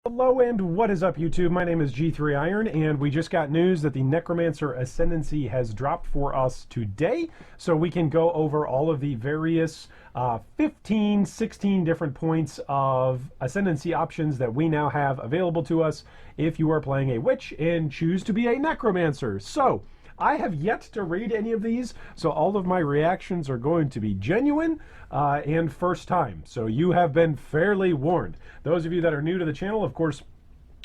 Hello and what is up YouTube? My name is G3Iron and we just got news that the Necromancer Ascendency has dropped for us today. So we can go over all of the various 15, 16 different points of Ascendency options that we now have available to us if you are playing a Witch and choose to be a Necromancer. So I have yet to read any of these, so all of my reactions are going to be genuine and first time. So you have been fairly warned. Those of you that are new to the channel, of course,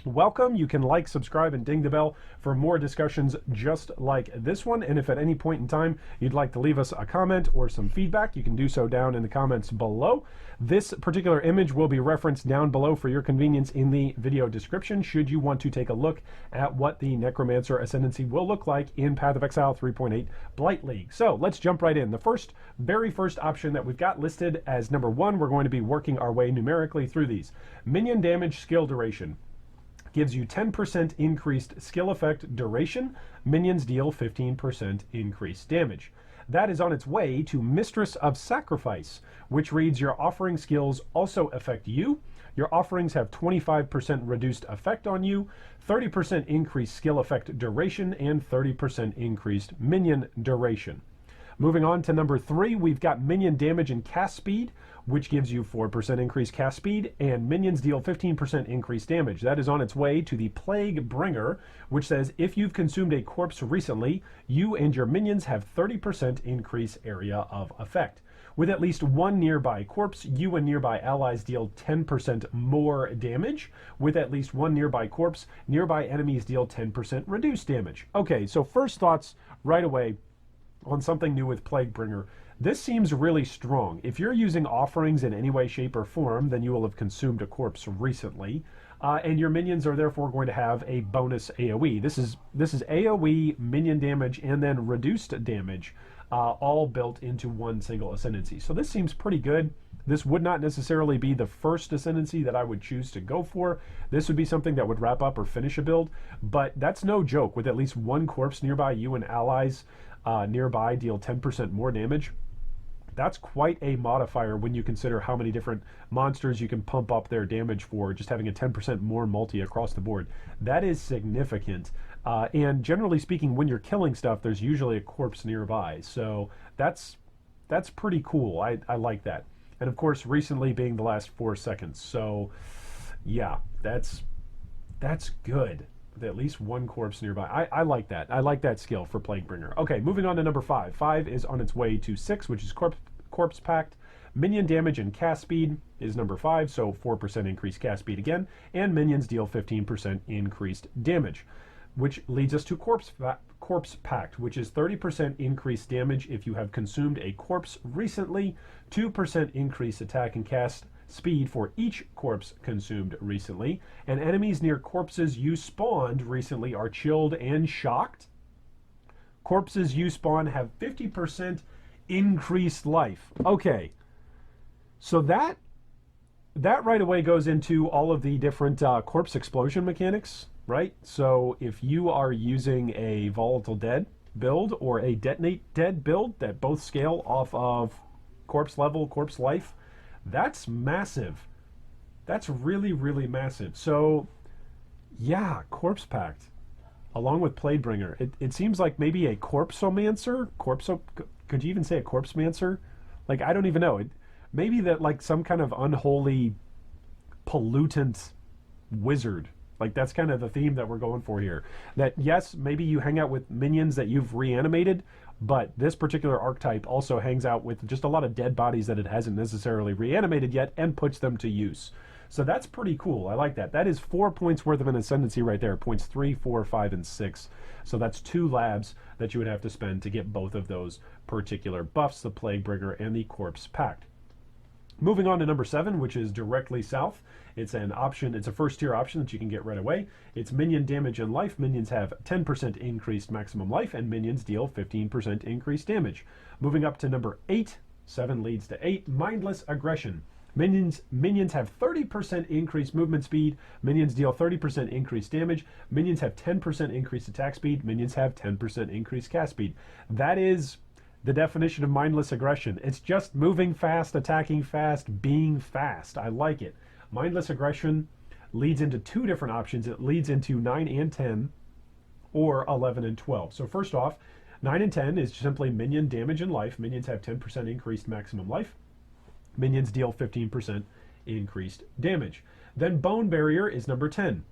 welcome. You can like, subscribe, and ding the bell for more discussions just like this one. And if at any point in time you'd like to leave us a comment or some feedback, you can do so down in the comments below. This particular image will be referenced down below for your convenience in the video description should you want to take a look at what the Necromancer Ascendancy will look like in Path of Exile 3.8 Blight League. So let's jump right in. The very first option that we've got listed as number 1, we're going to be working our way numerically through these. Minion damage skill duration. Gives you 10% increased skill effect duration. Minions deal 15% increased damage. That is on its way to Mistress of Sacrifice, which reads your offering skills also affect you. Your offerings have 25% reduced effect on you, 30% increased skill effect duration, and 30% increased minion duration. Moving on to number 3, we've got minion damage and cast speed, which gives you 4% increased cast speed, and minions deal 15% increased damage. That is on its way to the Plague Bringer, which says if you've consumed a corpse recently, you and your minions have 30% increased area of effect. With at least one nearby corpse, you and nearby allies deal 10% more damage. With at least one nearby corpse, nearby enemies deal 10% reduced damage. Okay, so first thoughts right away on something new with Plague Bringer. This seems really strong. If you're using offerings in any way, shape, or form, then you will have consumed a corpse recently, and your minions are therefore going to have a bonus AoE. This is AoE, minion damage, and then reduced damage, all built into one single Ascendancy. So this seems pretty good. This would not necessarily be the first Ascendancy that I would choose to go for. This would be something that would wrap up or finish a build, but that's no joke. With at least one corpse nearby, you and allies nearby deal 10% more damage. That's quite a modifier when you consider how many different monsters you can pump up their damage for just having a 10% more multi across the board. That is significant. And generally speaking, when you're killing stuff, there's usually a corpse nearby. So that's pretty cool. I like that. And of course, recently being the last 4 seconds. So yeah, that's good. With at least one corpse nearby. I like that. I like that skill for Plague Bringer. Okay, moving on to number 5. 5 is on its way to 6, which is Corpse Pact. Minion damage and cast speed is number 5, so 4% increased cast speed again, and minions deal 15% increased damage, which leads us to Corpse Pact, which is 30% increased damage if you have consumed a corpse recently, 2% increased attack and cast speed for each corpse consumed recently, and enemies near corpses you spawned recently are chilled and shocked. Corpses you spawn have 50% increased life. Okay, so that right away goes into all of the different corpse explosion mechanics, right? So if you are using a volatile dead build or a detonate dead build that both scale off of corpse level, corpse life, that's massive. That's really, really massive. So yeah, Corpse Pact along with Plague Bringer. It seems like maybe a Corpsomancer? Could you even say a Corpsemancer? Like, I don't even know. Maybe that like some kind of unholy pollutant wizard. Like, that's kind of the theme that we're going for here. That, yes, maybe you hang out with minions that you've reanimated, but this particular archetype also hangs out with just a lot of dead bodies that it hasn't necessarily reanimated yet and puts them to use. So that's pretty cool. I like that. That is 4 points worth of an Ascendancy right there. Points 3, 4, 5, and 6. So that's 2 labs that you would have to spend to get both of those particular buffs, the Plague Bringer and the Corpse Pact. Moving on to number 7, which is directly south. It's an option, it's a first tier option that you can get right away. It's minion damage and life. Minions have 10% increased maximum life, and minions deal 15% increased damage. Moving up to number 8, 7 leads to 8, Mindless Aggression. Minions have 30% increased movement speed. Minions deal 30% increased damage. Minions have 10% increased attack speed. Minions have 10% increased cast speed. That is the definition of mindless aggression. It's just moving fast, attacking fast, being fast. I like it. Mindless aggression leads into two different options. It leads into 9 and 10 or 11 and 12. So first off, 9 and 10 is simply minion damage and life. Minions have 10% increased maximum life. Minions deal 15% increased damage. Then Bone Barrier is number 10.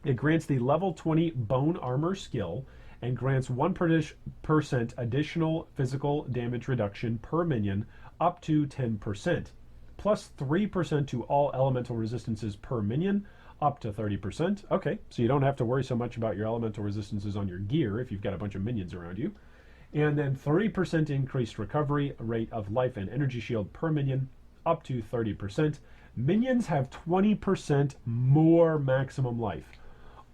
It grants the level 20 Bone Armor skill and grants 1% additional physical damage reduction per minion up to 10%, plus 3% to all elemental resistances per minion up to 30%. Okay, so you don't have to worry so much about your elemental resistances on your gear if you've got a bunch of minions around you. And then 30% increased recovery rate of life and energy shield per minion up to 30%. Minions have 20% more maximum life.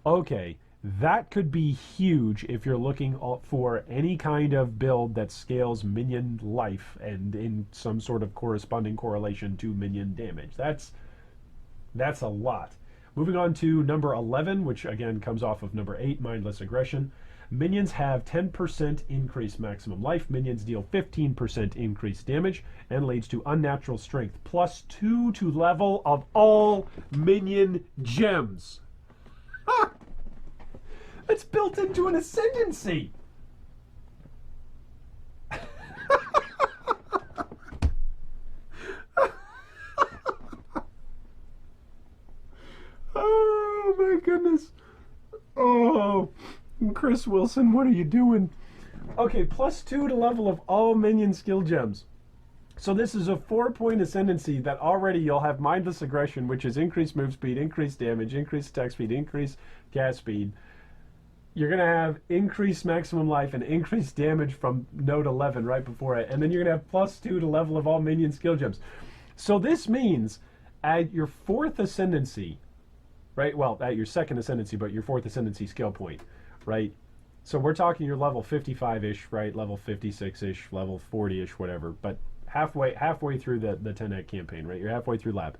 Okay, that could be huge if you're looking for any kind of build that scales minion life and in some sort of corresponding correlation to minion damage. That's a lot. Moving on to number 11, which again comes off of number 8, Mindless Aggression. Minions have 10% increased maximum life. Minions deal 15% increased damage and leads to Unnatural Strength, plus 2 to level of all Minion Gems. Ha! It's built into an Ascendency. Oh my goodness. Oh, Chris Wilson, what are you doing? Okay, plus 2 to level of all minion skill gems. So this is a 4-point Ascendency that already you'll have Mindless Aggression, which is increased move speed, increased damage, increased attack speed, increased cast speed. You're going to have increased maximum life and increased damage from node 11 right before it. And then you're going to have plus 2 to level of all minion skill gems. So this means at your 4th Ascendency, right? Well, at your 2nd Ascendency, but your 4th Ascendency skill point, right? So we're talking your level 55-ish, right? Level 56-ish, level 40-ish, whatever. But halfway through the 10-act campaign, right? You're halfway through lab.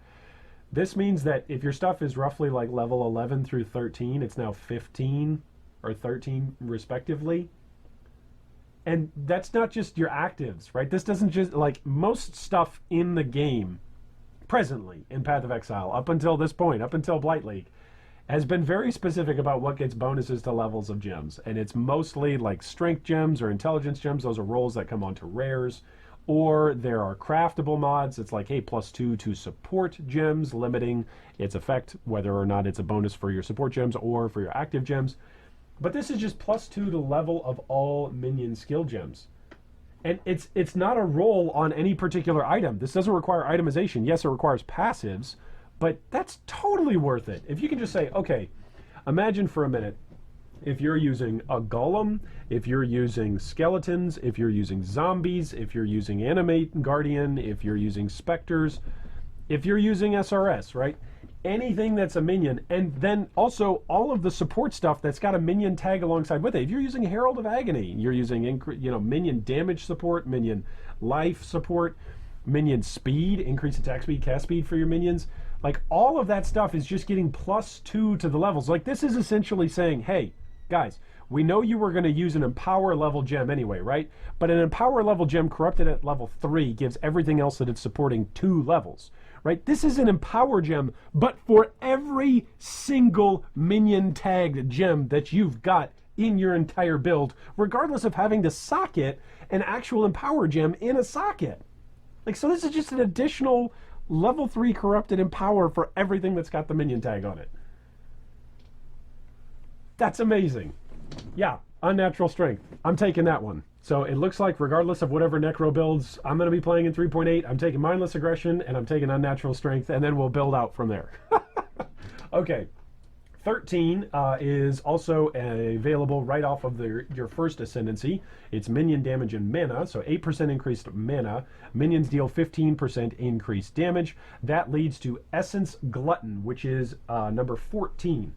This means that if your stuff is roughly like level 11 through 13, it's now 15 or 13 respectively. And that's not just your actives, right? This doesn't just, like, most stuff in the game presently in Path of Exile, up until this point, up until Blight League, has been very specific about what gets bonuses to levels of gems. And it's mostly like strength gems or intelligence gems. Those are rolls that come onto rares. Or there are craftable mods. It's like, hey, plus 2 to support gems, limiting its effect, whether or not it's a bonus for your support gems or for your active gems. But this is just plus 2 to level of all minion skill gems. And it's not a roll on any particular item. This doesn't require itemization. Yes, it requires passives, but that's totally worth it. If you can just say, okay, imagine for a minute, if you're using a golem, if you're using skeletons, if you're using zombies, if you're using animate guardian, if you're using specters, if you're using SRS, right? Anything that's a minion, and then also all of the support stuff that's got a minion tag alongside with it. If you're using Herald of Agony, you're using minion damage support, minion life support, minion speed, increased attack speed, cast speed for your minions. Like, all of that stuff is just getting plus 2 to the levels. Like, this is essentially saying, hey, guys, we know you were going to use an Empower level gem anyway, right? But an Empower level gem corrupted at level 3 gives everything else that it's supporting 2 levels. Right? This is an Empower gem, but for every single minion tagged gem that you've got in your entire build, regardless of having to socket an actual Empower gem in a socket. Like, so this is just an additional level 3 corrupted Empower for everything that's got the minion tag on it. That's amazing. Yeah, Unnatural Strength. I'm taking that one. So it looks like regardless of whatever Necro builds I'm going to be playing in 3.8, I'm taking Mindless Aggression and I'm taking Unnatural Strength, and then we'll build out from there. Okay. 13 is also available right off of your first Ascendency. It's minion damage and mana, so 8% increased mana. Minions deal 15% increased damage. That leads to Essence Glutton, which is number 14.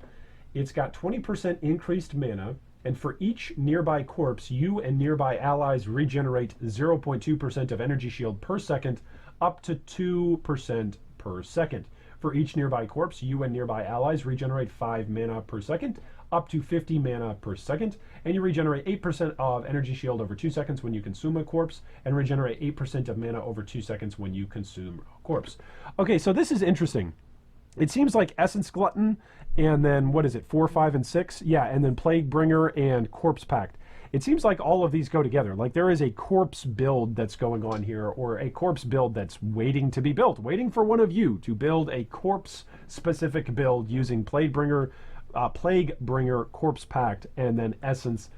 It's got 20% increased mana, and for each nearby corpse, you and nearby allies regenerate 0.2% of energy shield per second, up to 2% per second. For each nearby corpse, you and nearby allies regenerate 5 mana per second, up to 50 mana per second, and you regenerate 8% of energy shield over 2 seconds when you consume a corpse, and regenerate 8% of mana over 2 seconds when you consume a corpse. Okay, so this is interesting. It seems like Essence Glutton, and then what is it, 4, 5, and 6? Yeah, and then Plague Bringer and Corpse Pact. It seems like all of these go together. Like there is a corpse build that's going on here, or a corpse build that's waiting to be built, waiting for one of you to build a corpse-specific build using Plague Bringer, Corpse Pact, and then Essence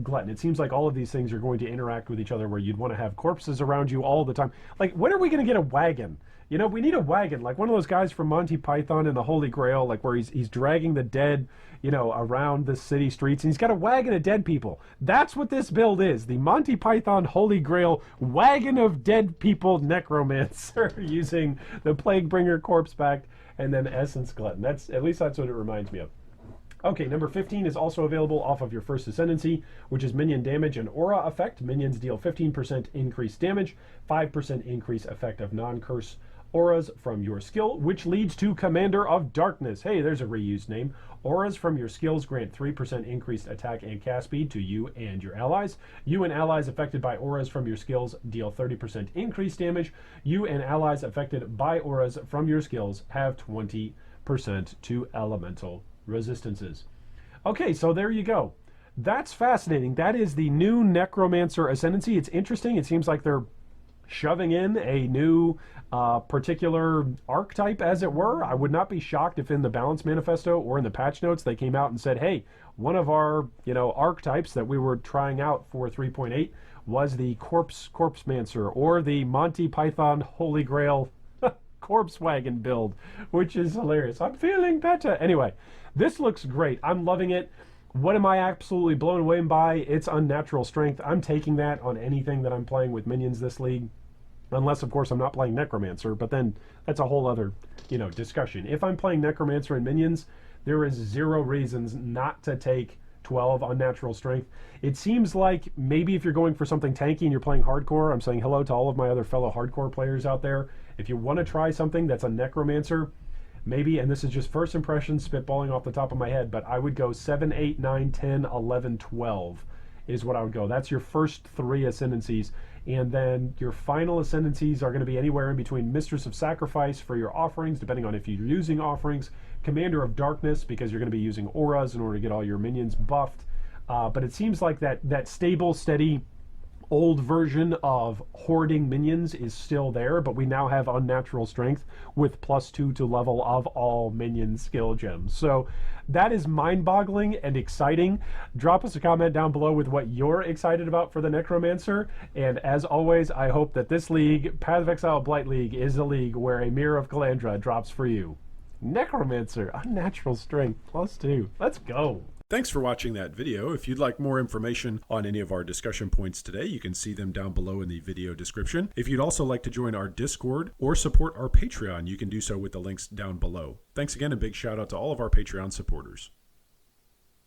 Glutton. It seems like all of these things are going to interact with each other where you'd want to have corpses around you all the time. Like, when are we going to get a wagon? You know, we need a wagon, like one of those guys from Monty Python and the Holy Grail, like where he's dragging the dead, you know, around the city streets, and he's got a wagon of dead people. That's what this build is. The Monty Python Holy Grail wagon of dead people Necromancer using the Plague Bringer, Corpse Pact, and then Essence Glutton. At least that's what it reminds me of. Okay, number 15 is also available off of your first Ascendency, which is Minion Damage and Aura Effect. Minions deal 15% increased damage, 5% increase effect of non-curse auras from your skill, which leads to Commander of Darkness. Hey, there's a reused name. Auras from your skills grant 3% increased attack and cast speed to you and your allies. You and allies affected by auras from your skills deal 30% increased damage. You and allies affected by auras from your skills have 20% to elemental resistances. Okay, so there you go. That's fascinating. That is the new Necromancer Ascendancy. It's interesting. It seems like they're shoving in a new particular archetype, as it were. I would not be shocked if in the balance manifesto or in the patch notes they came out and said, hey, one of our, you know, archetypes that we were trying out for 3.8 was the Corpsemancer or the Monty Python Holy Grail Corpse Wagon build, which is hilarious. I'm feeling better. Anyway, this looks great. I'm loving it. What am I absolutely blown away by? It's Unnatural Strength. I'm taking that on anything that I'm playing with minions this league. Unless, of course, I'm not playing Necromancer, but then that's a whole other, you know, discussion. If I'm playing Necromancer and minions, there is zero reasons not to take 12 Unnatural Strength. It seems like maybe if you're going for something tanky and you're playing hardcore, I'm saying hello to all of my other fellow hardcore players out there. If you want to try something that's a Necromancer, maybe, and this is just first impressions, spitballing off the top of my head, but I would go 7, 8, 9, 10, 11, 12 is what I would go. That's your first 3 Ascendancies. And then your final Ascendancies are going to be anywhere in between Mistress of Sacrifice for your offerings, depending on if you're using offerings, Commander of Darkness, because you're going to be using auras in order to get all your minions buffed. But it seems like that stable, steady, old version of hoarding minions is still there, but we now have Unnatural Strength with +2 to level of all minion skill gems. So that is mind-boggling and exciting. Drop us a comment down below with what you're excited about for the Necromancer. And as always, I hope that this league, Path of Exile Blight League, is a league where a Mirror of Calandra drops for you. Necromancer, Unnatural Strength, +2. Let's go. Thanks for watching that video. If you'd like more information on any of our discussion points today, you can see them down below in the video description. If you'd also like to join our Discord or support our Patreon, you can do so with the links down below. Thanks again, and big shout out to all of our Patreon supporters.